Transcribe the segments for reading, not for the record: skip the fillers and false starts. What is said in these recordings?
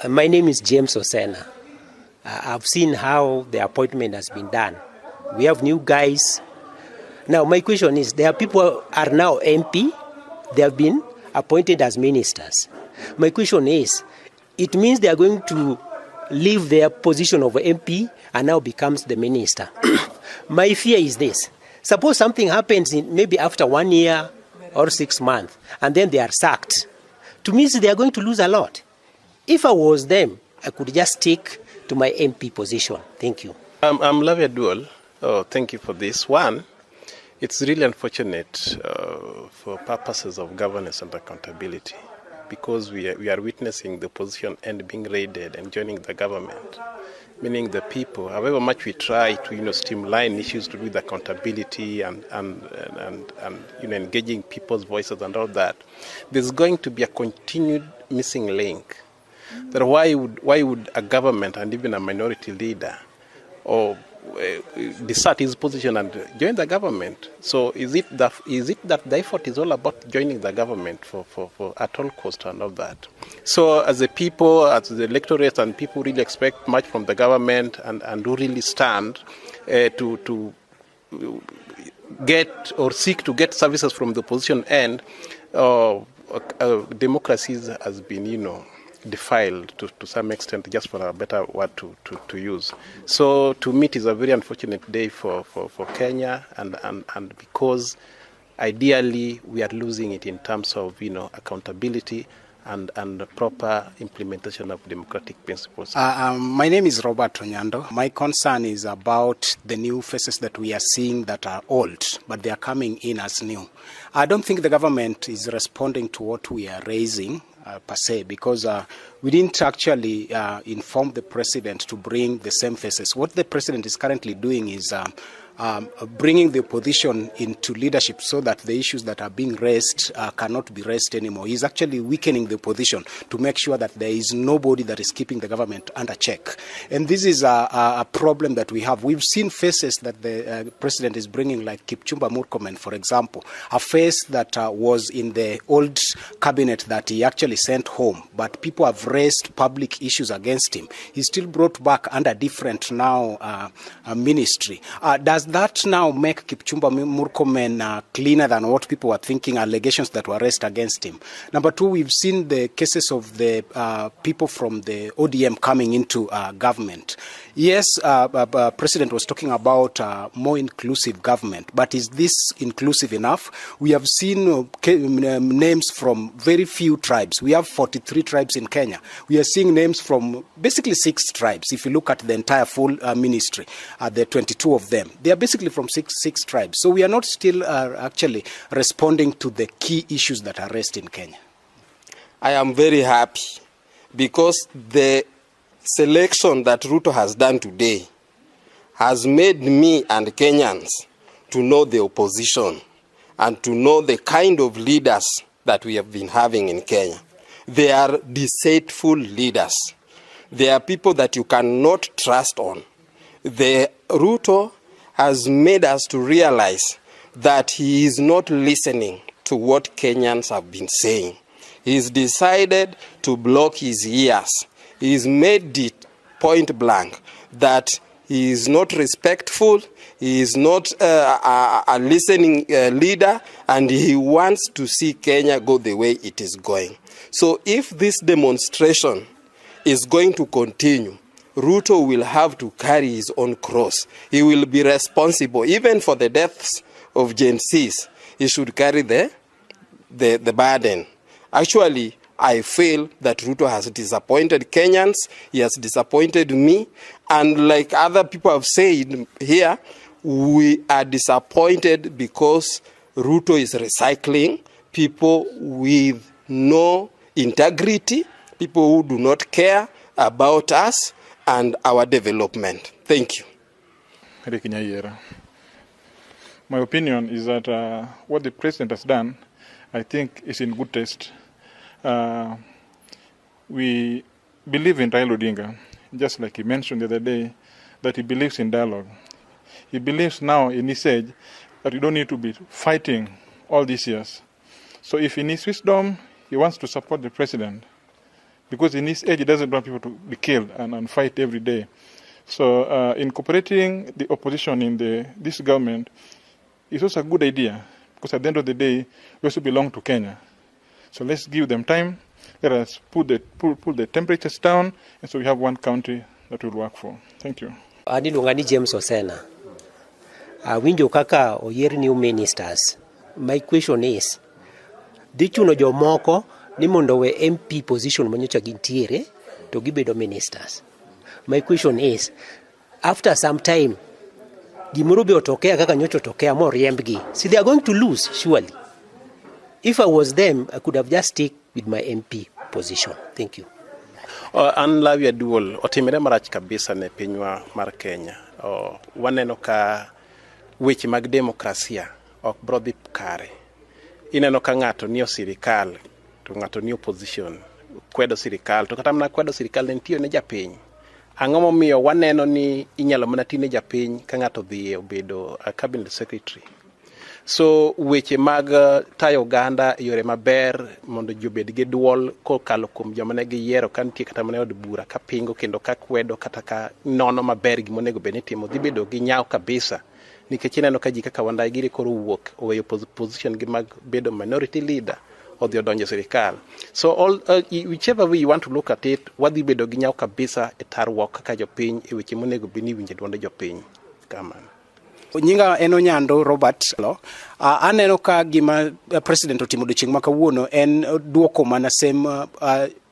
My name is James Osena. I've seen how the appointment has been done. We have new guys. Now, my question is, there are people who are now MP. They have been appointed as ministers. My question is, it means they are going to leave their position of MP and now becomes the minister. My fear is this. Suppose something happens maybe after 1 year or 6 months, and then they are sacked. To me, they are going to lose a lot. If I was them, I could just stick to my MP position. Thank you. I'm Lavia Dual. Oh, thank you for this. One, it's really unfortunate for purposes of governance and accountability, because we are witnessing the opposition end being raided and joining the government, meaning the people, however much we try to streamline issues to do with accountability and engaging people's voices and all that, there's going to be a continued missing link. That why would a government and even a minority leader or desert his position and join the government? So is it that the effort is all about joining the government for at all cost and all that? So as the people, as the electorate and people really expect much from the government and do really stand to get or seek to get services from the opposition end, democracy has been, defiled to some extent, just for a better word to use. So to me, it is a very unfortunate day for Kenya, and because ideally we are losing it in terms of accountability and proper implementation of democratic principles. My name is Robert Onyando. My concern is about the new faces that we are seeing that are old, but they are coming in as new. I don't think the government is responding to what we are raising per se, because we didn't actually inform the president to bring the same faces. What the president is currently doing is bringing the opposition into leadership so that the issues that are being raised cannot be raised anymore. He's actually weakening the opposition to make sure that there is nobody that is keeping the government under check. And this is a problem that we have. We've seen faces that the president is bringing, like Kipchumba Murkomen, for example, a face that was in the old cabinet that he actually sent home, but people have raised public issues against him. He's still brought back under different now ministry. Does that now make Kipchumba Murkomen cleaner than what people were thinking, allegations that were raised against him? Number two, we've seen the cases of the people from the ODM coming into government. Yes, President was talking about more inclusive government, but is this inclusive enough? We have seen names from very few tribes. We have 43 tribes in Kenya. We are seeing names from basically 6 tribes. If you look at the entire full ministry, there are 22 of them. They are basically from six tribes. So we are not still actually responding to the key issues that are raised in Kenya. I am very happy because the selection that Ruto has done today has made me and Kenyans to know the opposition and to know the kind of leaders that we have been having in Kenya. They are deceitful leaders. They are people that you cannot trust on. The Ruto has made us to realize that he is not listening to what Kenyans have been saying. He's decided to block his ears. He's made it point blank that he is not respectful, he is not a listening leader, and he wants to see Kenya go the way it is going. So if this demonstration is going to continue, Ruto will have to carry his own cross. He will be responsible, even for the deaths of Gen Zs. He should carry the burden. Actually, I feel that Ruto has disappointed Kenyans. He has disappointed me. And like other people have said here, we are disappointed because Ruto is recycling people with no integrity, people who do not care about us and our development. Thank you. My opinion is that what the president has done, I think, is in good taste. We believe in Raila Odinga, just like he mentioned the other day, that he believes in dialogue. He believes now in his age that you don't need to be fighting all these years. So if in his wisdom he wants to support the president, because in his age, he doesn't want people to be killed and fight every day. So incorporating the opposition in this government is also a good idea, because at the end of the day, we also belong to Kenya. So let's give them time. Let us pull the temperatures down, and so we have one country that will work for. Thank you. Anilungani James Osena. Winjo kaka oyier new ministers. My question is, dichuno jomoko ni mondo we MP position manyocha gintiere to gibedo ministers. My question is, after some time, gimoro be otokea kaka nyocha otokea mo riembgi. See, they are going to lose, surely. If I was them, I could have just stick with my MP position. Thank you. An Lavia Dual, otimire marach kabisa ne pinywa mar Kenya. Waneno ka weche mag demokrasia ok bro dhi kare. Ineno ka ng'ato ni sirikal to ng'ato ni opposition kwedo sirikal to kata mana kwedo sirikal ne tiyo ne japiny. Ang'o momiyo waneno ni inyalo mana tine japiny ka ng'ato dhi obedo a cabinet secretary. So weche mag tayo oganda yore maber mondo jobed gi duol kokalo kuom joma ne giyiero ka nitie kata mana od bura ka pingo kendo ka kwedo kata ka nono maber gimonego bed ni timo dhi bedo gi nyaw kabisa, nikech ineno ka ji kaka Wandai giri koro wuok oweyo position gi mag bedo minority leader odhi odonjo sirikal. So all whichever way you want to look at it, wadhi bedo gi nyaw kabisa e tarruok kaka jopiny e weche monego bed ni winje duond jopiny. Kamano. Nyinga eno Nyando Robert. Aneno ka gima president otimo odiochieng' ma kawuono en duoko mana same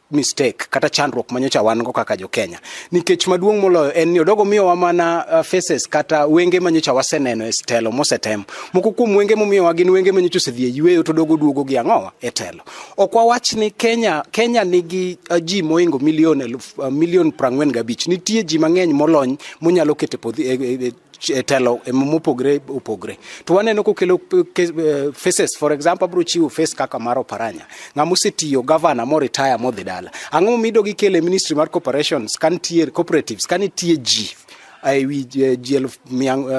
mistake kata chandruok manyocha wan go kaka jo Kenya. Nikech maduong' moloyo en ni odogo miyo wa mana faces kata wenge manyocha waseneno e telo mosetem. Moko kuom wenge momiyo wa gin wenge manyocha osedhi e yweyo to dogo duogo gi ang'owa e telo. Ok wawach ni Kenya nigi ji moingo milion 45. Nitie ji mang'eny molony monyalo kete telo mopogre opogre. To waneno kokelo faces, for example, bro chiwo face kaka mar Oparanya. Ng'amosetiyo governor mo retire mo dhi dala. Ang'o mido gi kele ministry mar corporations kan tier cooperatives kan tie ji ai wi GL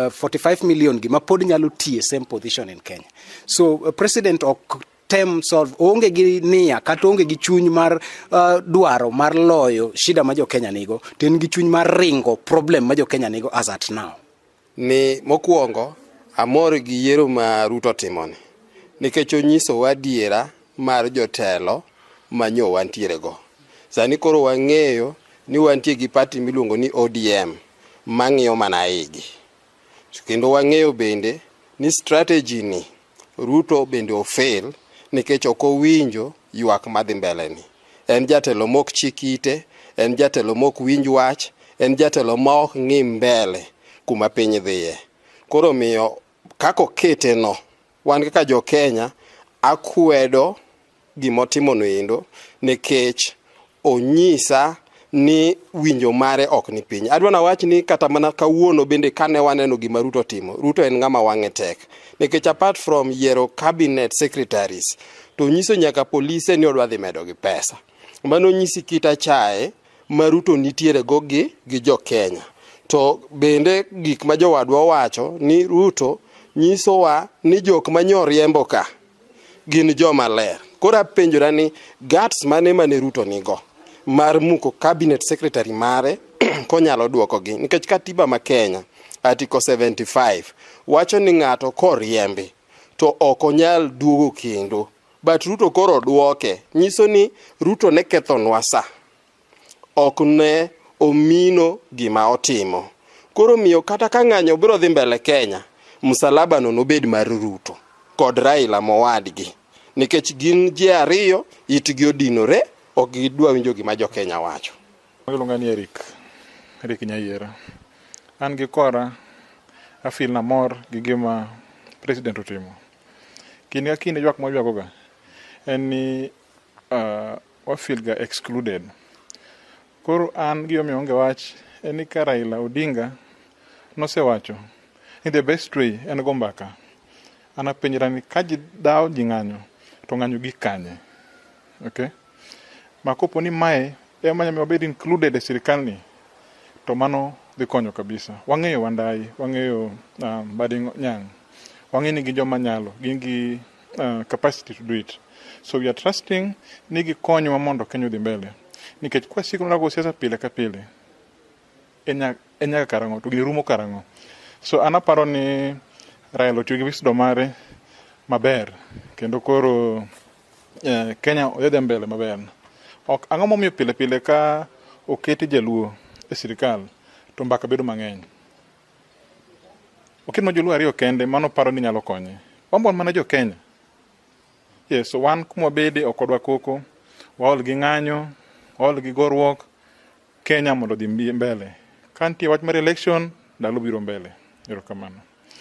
45 million gi ma pod nyalo tie same position in Kenya. So president ok tem solve onge gi nia kata onge gi chuny mar dwaro mar loyo shida ma jo Kenya nigo, ten gi chuny mar ringo problem ma jo Kenya nigo as at now. Ni mokuongo amor gi yiero ma Ruto timoni nikech onyiso wadiera mar jotelo manyo wantiere go. Sani koro wang'eyo ni wantie gi party miluongo ni ODM mang'iyo mana igi. Kendo wang'eyo bende ni strategy ni Ruto bende ofail nikech ok owinjo ywak madhi mbele ni. En jatelo mok chikite, en jatelo mok winj wach, en jatelo ma ok ng'i mbele kuma piny dhiye. Koro miyo kako kete no, wan kaka jo Kenya akwedo gimotimo noendo nikech onyisa ni winjo mare ok ni piny. Adwana wach ni kata mana kawuono bende kane waneno gima Ruto timo. Ruto en ng'ama wang'e tek. Nikech apart from yiero cabinet secretaries, to nyiso nyaka polise ni odwa dhi medo gi pesa. Mano nyisi kita chae ma Ruto nitiere go gi jo Kenya. To bende gik ma jowadwa wacho ni Ruto nyisowa ni jok manyo riembo ka gin joma ler. Koro apenjora ni guts mane Ruto nigo mar muko cabinet secretary mare konyalo duoko gi. Nikech katiba ma Kenya article 75 wacho ni ng'ato koriembi to ok onyal duogo kendo. But Ruto koro duoke. Nyiso ni Ruto ne kethonwa sa. Ok ne omino gima otimo. Koro miyo kata ka ng'anyo biro dhi mbele Kenya, msalaba no nobed mar Ruto kod Raila mowadgi. Nikech gin ji ariyo itgi odinore, ok gidwa winjo gima jo Kenya wacho. Iluonga ni Eric Nyayiera. An gi kora afil na mor gi gima president otimo. Kini ka kine ywak moywago ga en ni wafil ga excluded. Koro an gi omiyo onge wach en ni ka Raila Odinga nosewacho in the best way en go mbaka. An apenjra ni ka ji dawo ji ng'anyo to ng'anyo gi kanye. Okay? Makopo ni mae ema nyame obed included e sirikal ni to mano dhi konyo kabisa. Wang'eyo Wandai, wang'eyo Bading Nyang. Wang'eyo ni gin joma nyalo, gin gi capacity to do it. So we are trusting ni gikonyo mondo Kenya dhi mbele. nikech kwasiko na go siasa pile ka pile enya karango to girumo karango. So anaparo ni Raila otiyo gi wisdom mare maber kendo koro Kenya oyedhe mbele maber. Ok ang'o momiyo pile pile ka oketi jaluo e sirikal to mbaka bedo mang'eny. Oket ma joluo ariyo kende mano paro ni nyalo konye. Wambon mana jo Kenya. Yes, so wan kuma bede okodwa koko, waol gi ng'anyo, waol gi gorruok, Kenya mondo dhi mbele. Kantie wach mar election, ndalo biro mbele. Erokamano.